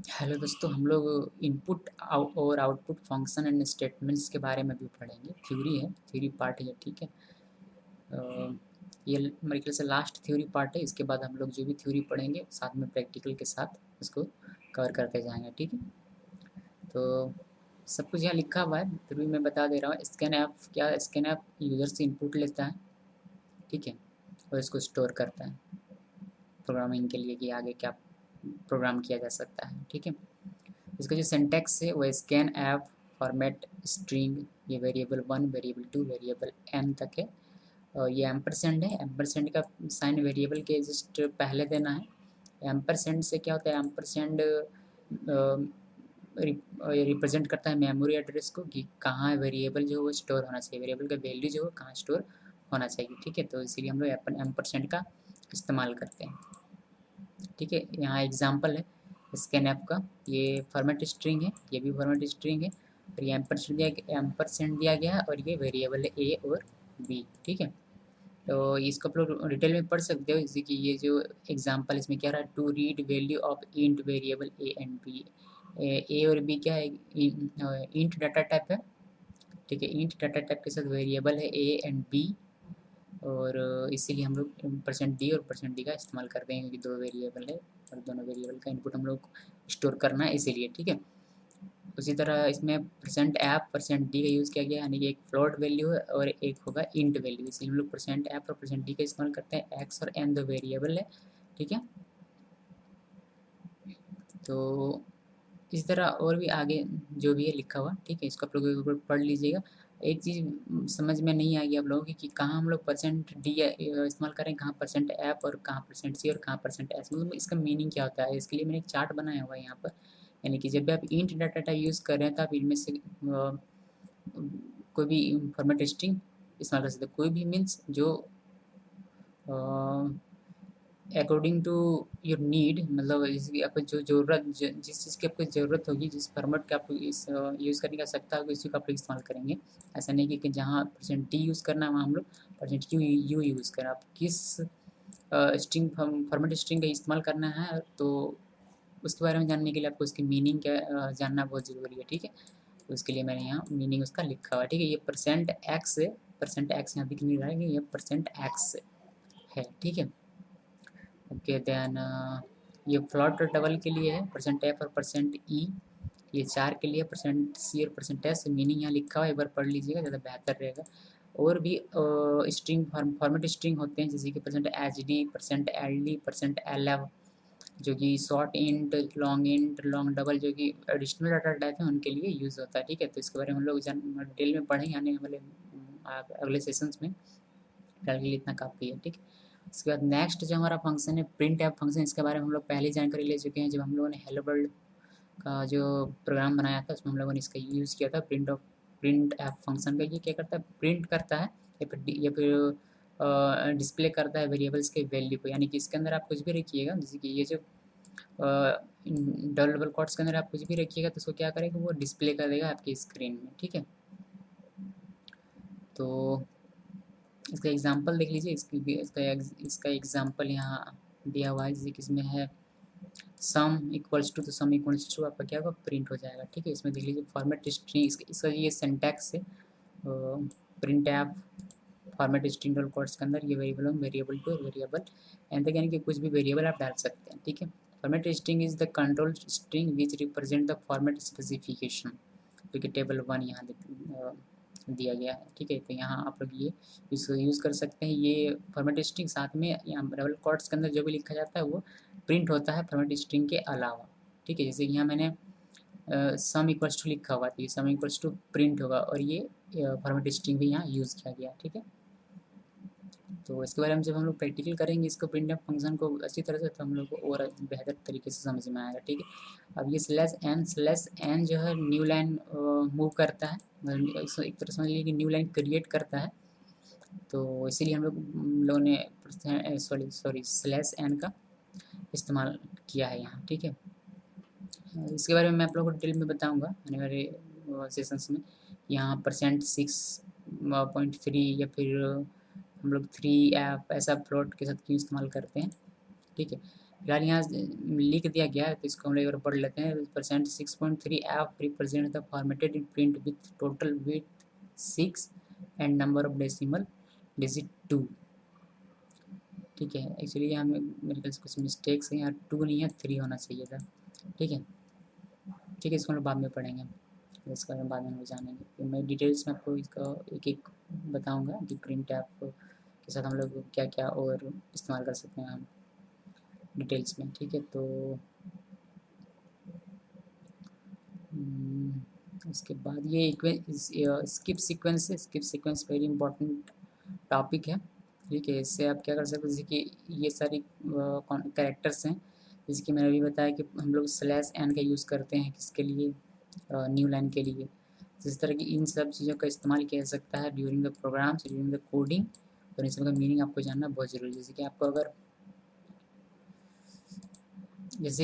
Hello दोस्तों, हम लोग इनपुट और आउटपुट फंक्शन एंड स्टेटमेंट्स के बारे में भी पढ़ेंगे। थ्योरी है, थ्योरी पार्ट है, ठीक है। ये मेरे ख्याल से लास्ट थ्योरी पार्ट है। इसके बाद हम लोग जो भी थ्योरी पढ़ेंगे साथ में प्रैक्टिकल के साथ उसको कवर करते जाएंगे, ठीक है। तो सब कुछ यहाँ लिखा हुआ है, फिर भी मैं बता दे रहा हूँ। स्कैन ऐप क्या, स्कैन ऐप यूज़र से इनपुट लेता है, ठीक है, और इसको स्टोर करता है प्रोग्रामिंग के लिए कि आगे क्या प्रोग्राम किया जा सकता है, ठीक है। इसका जो सिंटैक्स है वो स्कैन ऐप फॉर्मेट स्ट्रिंग, ये वेरिएबल 1 वेरिएबल 2 वेरिएबल n तक है। और ये एम्परसेंड है, एम्परसेंड का साइन वेरिएबल के जस्ट पहले देना है। एम्परसेंड से क्या होता है, एम्परसेंड रिप्रेजेंट करता है मेमोरी एड्रेस को कि कहाँ वेरिएबल जो है वो स्टोर होना चाहिए, वेरिएबल का वैल्यू जो है कहाँ स्टोर होना चाहिए, ठीक है। तो इसीलिए हम लोग एम्परसेंड का इस्तेमाल करते हैं, ठीक है। यहाँ एग्जांपल है स्कैनएप का, ये फॉर्मेट स्ट्रिंग है, ये भी फॉर्मेट स्ट्रिंग है, और ये एम्परसेंड दिया गया है, और ये वेरिएबल है ए और बी, ठीक है। तो इसको आप लोग डिटेल में पढ़ सकते हो, जैसे कि ये जो एग्जांपल इसमें क्या रहा है, to read value of int variable a and b. A और बी क्या है, इंट डाटा टाइप है, ठीक है। इंट डाटा टाइप के साथ वेरिएबल है ए एंड बी, और इसीलिए हम लोग परसेंट डी और परसेंट डी का इस्तेमाल करते हैं, क्योंकि दो वेरिएबल है और दोनों वेरिएबल का इनपुट हम लोग स्टोर करना है, इसीलिए, ठीक है। उसी तरह इसमें परसेंट ऐप परसेंट डी का यूज़ किया गया है, यानी कि एक फ्लोट वैल्यू है और एक होगा इंट वैल्यू, इसलिए हम लोग परसेंट ऐप और परसेंट डी का इस्तेमाल करते हैं। एक्स और एन दो वेरिएबल है, ठीक है। तो इस तरह और भी आगे जो भी है लिखा हुआ, ठीक है, इसको आप लोग एक बार पढ़ लीजिएगा। एक चीज़ समझ में नहीं आएगी आप लोगों की कि कहाँ हम लोग परसेंट डी इस्तेमाल करें, कहाँ परसेंट ऐप और कहाँ परसेंट सी और कहाँ परसेंट एस, मतलब इसका मीनिंग क्या होता है। इसके लिए मैंने एक चार्ट बनाया हुआ है यहाँ पर, यानी कि जब भी आप इंट डाटा टाइप यूज़ कर रहे हैं तो आप इनमें से कोई भी फॉर्मेट स्ट्रिंग इस्तेमाल कर सकते हैं। कोई भी मीन्स जो अकॉर्डिंग टू योर नीड, मतलब इसकी आपको जो ज़रूरत, जिस चीज़ की आपको ज़रूरत होगी, जिस फॉर्मेट का आपको इस यूज़ करने का आवश्यकता होगी, उसी को आप लोग इस्तेमाल करेंगे। ऐसा नहीं कि जहाँ परसेंट डी यूज़ करना है वहाँ हम लोग परसेंट यू यूज़ करें। आप किस स्ट्रिंग फॉर्मेट स्ट्रिंग का इस्तेमाल करना है, तो उसके बारे में जानने के लिए आपको उसकी मीनिंग क्या जानना बहुत ज़रूरी है, ठीक है। तो उसके लिए मैंने यहाँ मीनिंग उसका लिखा हुआ है, ठीक है। ये परसेंट एक्स है, परसेंट एक्स यहाँ दिख नहीं रहा है कि ये परसेंट एक्स है, ठीक है। ओके देन ये फ्लॉट और डबल के लिए है, परसेंट एफ और परसेंट ई। ये चार के लिए परसेंट सी और परसेंट एस, मीनिंग यहाँ लिखा हुआ है, एक बार पढ़ लीजिएगा, ज़्यादा बेहतर रहेगा। और भी स्ट्रिंग फॉर्मेट स्ट्रिंग होते हैं, जैसे कि percent H D, percent L D, percent L F, जो कि शॉर्ट इंट लॉन्ग डबल, जो कि एडिशनल डाटा टाइप है उनके लिए यूज़ होता है, ठीक है। तो इसके बारे में हम लोग डिटेल में पढ़ेंगे आने वाले अगले सेशंस में, फिलहाल के लिए इतना काफ़ी है, ठीक है। उसके बाद नेक्स्ट जो हमारा फंक्शन है प्रिंट ऐप फंक्शन, इसके बारे में हम लोग पहले जानकारी ले चुके हैं, जब हम लोगों ने हेलो वर्ल्ड का जो प्रोग्राम बनाया था उसमें हम लोगों ने इसका यूज़ किया था। प्रिंट ऐप फंक्शन का ये क्या करता है, प्रिंट करता है या फिर डिस्प्ले करता है वेरिएबल्स के वैल्यू को, यानी कि इसके अंदर आप कुछ भी रखिएगा, जैसे कि ये जो डबल डबल कोट्स के अंदर आप कुछ भी रखिएगा तो उसको क्या करेगा, वो डिस्प्ले कर देगा आपकी स्क्रीन में, ठीक है। तो इसका एग्जांपल देख लीजिए, इसका एग्जांपल यहाँ दिया हुआ है, जैसे कि इसमें है सम इक्वल्स टू, तो सम इक्वल्स टू आपका क्या होगा, प्रिंट हो जाएगा, ठीक है। इसमें देख लीजिए फॉर्मेट स्ट्रिंग, इसका ये सिंटैक्स है, print F format string double quotes के अंदर ये वेरिएबल वन वेरिएबल टू और वेरिएबल एन तक, यानी कि कुछ भी वेरिएबल आप डाल सकते हैं, ठीक है। Format string is the control string which represent the format specification, जो कि टेबल वन यहाँ दिया गया है, ठीक है। तो यहाँ आप लोग ये इसको यूज़ कर सकते हैं। ये फॉर्मेट स्ट्रिंग साथ में यहाँ डबल कोट्स के अंदर जो भी लिखा जाता है वो प्रिंट होता है फॉर्मेट स्ट्रिंग के अलावा, ठीक है। जैसे कि यहाँ मैंने सम इक्वल्स टू लिखा हुआ, तो ये सम इक्वल्स टू प्रिंट होगा, और ये फॉर्मेट स्ट्रिंग भी यहाँ यूज़ किया गया, ठीक है। तो इसके बारे में जब हम लोग प्रैक्टिकल करेंगे इसको प्रिंट एफ फंक्शन को अच्छी तरह से, तो हम लोग को और बेहतर तरीके से समझ में आएगा, ठीक है। अब ये स्लैश एन जो है न्यू लाइन मूव करता है, मतलब एक तरह समझ लीजिए कि न्यू लाइन क्रिएट करता है, तो इसीलिए हम लोगों ने सॉरी स्लैश एन का इस्तेमाल किया है यहाँ, ठीक है। इसके बारे में मैं आप लोगों को डिटेल में बताऊँगा आने वाले सेशंस में। यहाँ परसेंट 6.3 या फिर हम लोग 3 ऐप ऐसा प्लॉट के साथ क्यों इस्तेमाल करते हैं, ठीक है। फिलहाल यहाँ लिख दिया गया है तो इसको हम लोग एक बार पढ़ लेते हैं। Percent 6.3 F represent the formatted in print with total with 6 and number of decimal digit 2। ठीक है, एक्चुअली यहाँ मेरे ख्याल से कुछ मिस्टेक्स हैं, यहाँ 2 नहीं है 3 होना चाहिए था। ठीक है, ठीक है, इसको हम लोग बाद में पढ़ेंगे, इसका हम बाद में हम जानेंगे। तो मैं डिटेल्स में आपको इसका एक एक बताऊंगा कि प्रिंट ऐप के साथ हम लोग क्या क्या और इस्तेमाल कर सकते हैं हम डिटेल्स में। ठीक है, तो उसके बाद ये स्किप सीक्वेंस है। Skip sequence very important topic है। ठीक है, इससे आप क्या कर सकते हैं, जैसे कि ये सारी कैरेक्टर्स हैं, जैसे कि मैंने अभी बताया कि हम लोग स्लैश एन का यूज़ करते हैं किसके लिए, न्यू लाइन के लिए। जिस तरह की इन सब चीज़ों का इस्तेमाल किया जा सकता है during the program, during the coding, और इन सब का मीनिंग आपको जानना बहुत ज़रूरी है। जैसे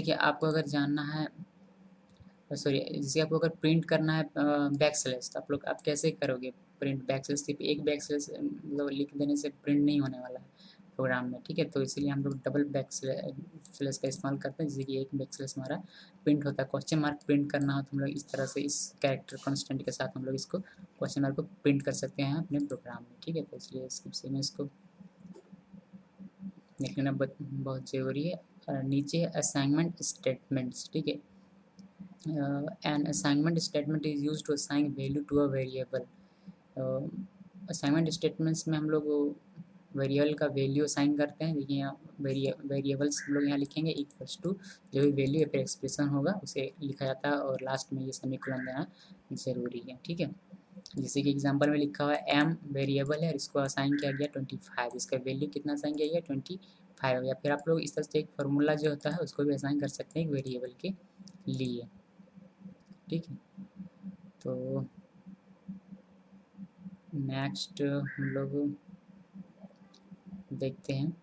कि आपको अगर जानना है, सॉरी, जैसे आपको अगर प्रिंट करना है बैक स्लैश, तो आप कैसे करोगे प्रिंट बैक स्लैश? सिर्फ एक बैक स्लैश मतलब लिख देने से प्रिंट नहीं होने वाला है प्रोग्राम में। ठीक है, तो इसीलिए हम लोग डबल बैक स्लैश का इस्तेमाल करते हैं, जैसे कि एक बैक स्लैश हमारा प्रिंट होता है। क्वेश्चन मार्क प्रिंट करना हो तो हम लोग इस तरह से इस कैरेक्टर कॉन्स्टेंट के साथ हम लोग इसको क्वेश्चन मार्क को प्रिंट कर सकते हैं अपने प्रोग्राम में। ठीक है, तो इसलिए इसको देख लेना बहुत ज़रूरी है। नीचे असाइनमेंट स्टेटमेंट्स। ठीक है, an assignment statement is used to assign value to a variable। Assignment statements में हम लोग वेरिएबल का वैल्यू असाइन करते हैं। देखिए यहाँ वेरिएबल्स हम लोग यहाँ लिखेंगे इक्वल्स टू जो भी वैल्यू या फिर एक्सप्रेशन होगा उसे लिखा जाता है, और लास्ट में ये सेमीकोलन देना ज़रूरी है। ठीक है, जैसे कि एग्जांपल में लिखा हुआ है एम वेरिएबल है और इसको असाइन किया गया 25, इसका वैल्यू कितना असाइन किया गया 25। या फिर आप लोग इस तरह से एक फार्मूला जो होता है उसको भी असाइन कर सकते हैं एक वेरिएबल के लिए। ठीक है, तो नेक्स्ट हम लोग देखते हैं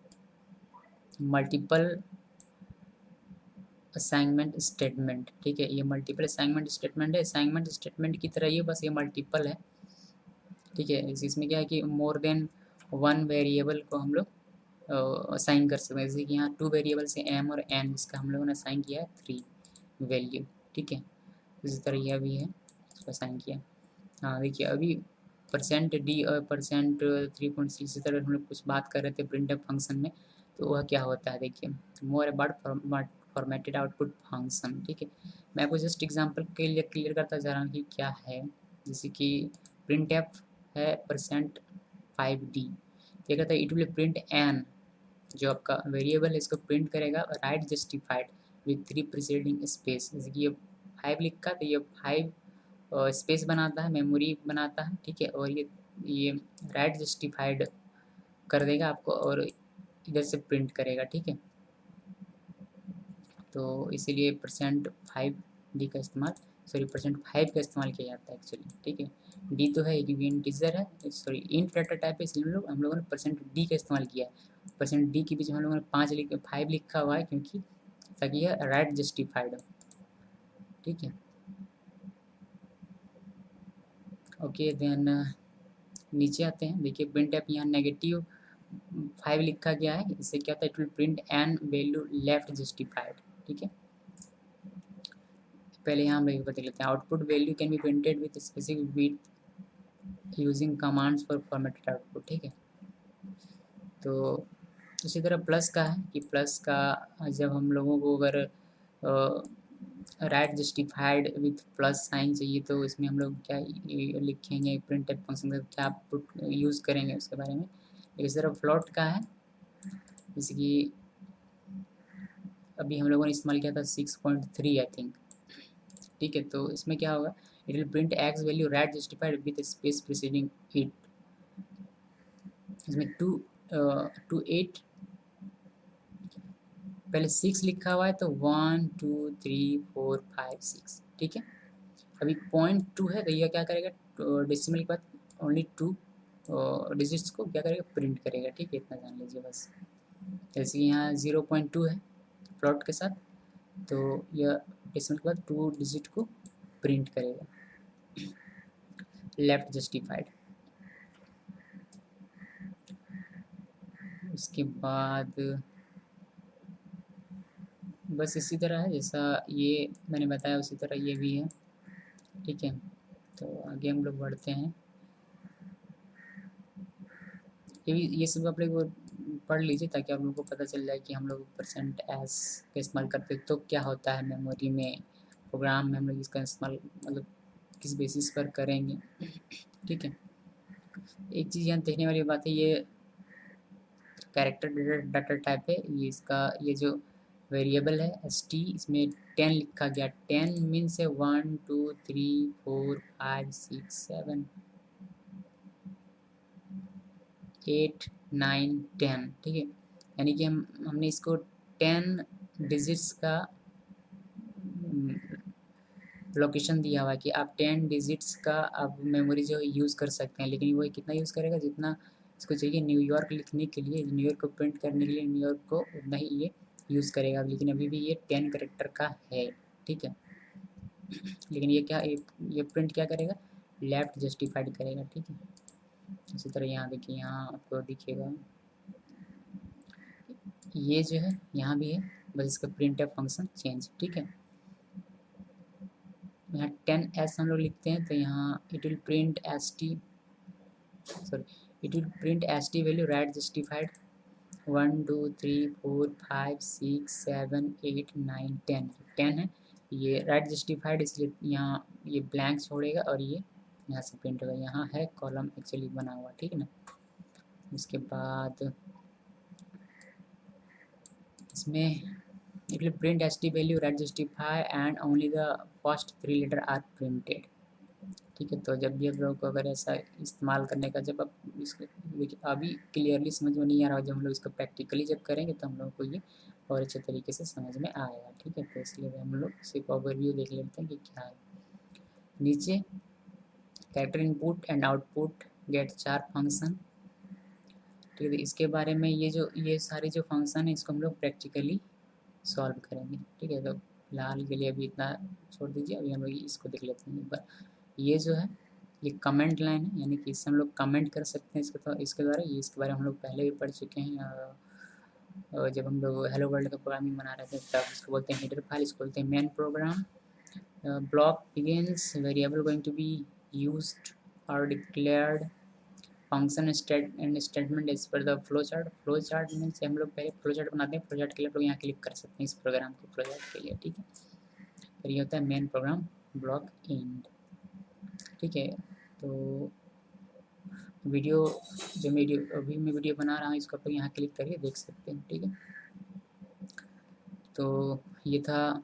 मल्टीपल असाइनमेंट स्टेटमेंट। ठीक है, ये मल्टीपल असाइनमेंट स्टेटमेंट है। असाइनमेंट स्टेटमेंट की तरह ये बस ये मल्टीपल है। ठीक है, इसमें क्या है कि मोर देन वन वेरिएबल को हम लोग असाइन कर सकते हैं। जैसे कि यहाँ 2 वेरिएबल से एम और एन, इसका हम लोगों ने असाइन किया है 3 वैल्यू। ठीक है, इसी तरह यह भी है, इसको असाइन किया। हाँ देखिए, अभी परसेंट डी और परसेंट 3.6 इसी तरह हम लोग कुछ बात कर रहे थे प्रिंटफ फंक्शन में, तो वह क्या होता है देखिए, more about formatted output function. ठीक है, मैं आपको जस्ट एग्जांपल के लिए क्लियर करता जा रहा हूँ कि क्या है। जैसे कि प्रिंटफ है परसेंट 5D, ये कहता है इट विल प्रिंट एन, जो आपका वेरिएबल है इसको प्रिंट करेगा right justified with 3 preceding space. जैसे कि ये 5 लिखा तो ये 5 स्पेस बनाता है, मेमोरी बनाता है। ठीक है, और ये राइट जस्टिफाइड कर देगा आपको और इधर से प्रिंट करेगा। ठीक है, तो इसीलिए %5D का इस्तेमाल, सॉरी %5 का इस्तेमाल किया जाता है एक्चुअली। ठीक है, डी तो है क्योंकि इंटीजर है, सॉरी इंट डाटा टाइप है, इसलिए हम लोगों ने %D का इस्तेमाल किया है। %D के बीच में हम लोगों ने 5 लिखा हुआ है क्योंकि ताकि यह राइट जस्टिफाइड हो। ठीक है, ओके देन नीचे आते हैं। देखिए प्रिंटफ यहाँ -5 लिखा गया है, इससे क्या होता है, it will print an value left justified. ठीक है, पहले यहाँ हम देख लेते हैं output value can be printed with specific bit using commands for formatted output. ठीक है, तो इसी तरह प्लस का है कि प्लस का जब हम लोगों को अगर right justified with plus sign चाहिए तो इसमें हम लोग क्या लिखेंगे, प्रिंट फंक्शन का क्या पुट यूज़ करेंगे उसके बारे में। इस तरह फ्लोट का है, जैसे कि अभी हम लोगों ने इस्तेमाल किया था 6.3 आई थिंक। ठीक है, तो इसमें क्या होगा, it will print x value right justified with space preceding it. इसमें 8 पहले 6 लिखा हुआ है तो 1 2 3 4 5 6। ठीक है, अभी 0.2 है तो यह क्या करेगा, डेसिमल के बाद ओनली 2 डिजिट्स को क्या करेगा, प्रिंट करेगा। ठीक है, इतना जान लीजिए बस। जैसे कि यहाँ 0.2 है प्लॉट के साथ, तो यह डेसिमल के बाद 2 डिजिट को प्रिंट करेगा लेफ्ट जस्टिफाइड। उसके बाद बस इसी तरह है जैसा ये मैंने बताया उसी तरह ये भी है, ठीक है। तो आगे हम लोग बढ़ते हैं। ये सब आप लोग पढ़ लीजिए ताकि आप लोगों को पता चल जाए कि हम लोग परसेंट एस का इस्तेमाल करते तो क्या होता है मेमोरी में, प्रोग्राम में हम लोग इसका इस्तेमाल मतलब किस बेसिस पर करेंगे, ठीक है। एक चीज़ यहाँ देखने वाली बात है, ये कैरेक्टर डाटा टाइप है, ये इसका ये जो वेरिएबल है एस टी, इसमें 10 लिखा गया। 10 मीन्स है 1 2 3 4 5 6 7 8 9 10, ठीक है। यानी कि हमने इसको 10 डिजिट्स का लोकेशन दिया हुआ है कि आप 10 डिजिट्स का आप मेमोरी जो है यूज़ कर सकते हैं, लेकिन वो कितना यूज़ करेगा, जितना इसको चाहिए न्यूयॉर्क लिखने के लिए, न्यूयॉर्क को प्रिंट करने के लिए न्यूयॉर्क को उतना ही ये यूज़ करेगा, लेकिन अभी भी ये 10 करेक्टर का है, ठीक है। लेकिन ये क्या ये प्रिंट क्या करेगा, लेफ्ट जस्टिफाइड करेगा, ठीक है। इसी तरह यहाँ देखिए, यहाँ आपको दिखेगा ये जो है यहाँ भी है, बस इसका प्रिंट है फंक्शन चेंज, ठीक है। यहाँ 10s हम लोग लिखते हैं तो यहाँ it will print S T, sorry, it will print S T value right justified 1 2 3 4 5 6 7 8 9 10, 10 है ये राइट जस्टिफाइड, इसलिए यहाँ ये ब्लैंक छोड़ेगा और ये यहाँ से प्रिंट होगा, यहाँ है कॉलम एक्चुअली बना हुआ, ठीक है ना। इसके बाद इसमें it will print st value right justify and only the first 3 letter are printed, ठीक है। तो जब भी आप लोगों को अगर ऐसा इस्तेमाल करने का, जब आप इसको देखिए अभी क्लियरली समझ में नहीं आ रहा, जब हम लोग इसको प्रैक्टिकली जब करेंगे तो हम लोग को ये और अच्छे तरीके से समझ में आएगा, ठीक है। तो इसलिए हम लोग सिर्फ ओवरव्यू देख लेते हैं कि क्या है। नीचे character input and output get 4 function, ठीक है। इसके बारे में ये सारे जो फंक्शन है इसको हम लोग प्रैक्टिकली सॉल्व करेंगे, ठीक है। तो फिलहाल के लिए अभी इतना छोड़ दीजिए, अभी हम लोग इसको देख लेते हैं एक बार। ये जो है ये कमेंट लाइन है, यानी कि इससे हम लोग कमेंट कर सकते हैं इसके द्वारा, ये इसके बारे में हम लोग पहले भी पढ़ चुके हैं। और जब हम लोग हेलो वर्ल्ड का प्रोग्रामिंग बना रहे थे तब इसको बोलते हैं हेडर फाइल, इसको बोलते हैं main program. Block begins variable going to be used और declared, function and statement as per the flow chart. Flow chart means हम लोग पहले फ्लो चार्ट बनाते हैं, फ्लो चार्ट के लिए आप लोग यहाँ क्लिक कर सकते हैं इस प्रोग्राम के फ्लो चार्ट के लिए, ठीक है। फिर ये होता है मेन प्रोग्राम ब्लॉक एंड, ठीक है। तो वीडियो जो अभी मैं वीडियो बना रहा हूँ इसको आप लोग यहाँ क्लिक करके देख सकते हैं, ठीक है। तो ये था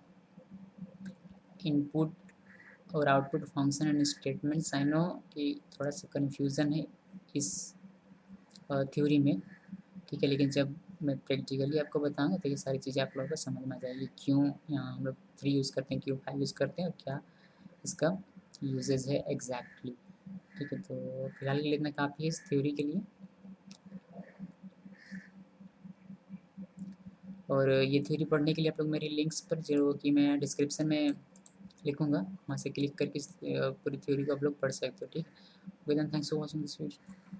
इनपुट और output function and statements. I know कि थोड़ा सा कन्फ्यूज़न है इस थ्योरी में, ठीक है, लेकिन जब मैं प्रैक्टिकली आपको बताऊंगा तो ये सारी चीज़ें आप लोगों को समझ में आ जाएगी, क्यों यहाँ हम लोग 3 यूज़ करते हैं, क्यों 5 यूज़ करते हैं और क्या इसका यूजेज है एग्जैक्टली, ठीक है। तो फिलहाल के लिए इतना काफ़ी है इस थ्योरी के लिए, और ये थ्योरी पढ़ने के लिए आप लोग मेरी लिंक्स पर जो कि मैं डिस्क्रिप्शन में लिखूँगा वहाँ से क्लिक करके पूरी थ्योरी को आप लोग पढ़ सकते हो, ठीक है। Well thanks for watching this video.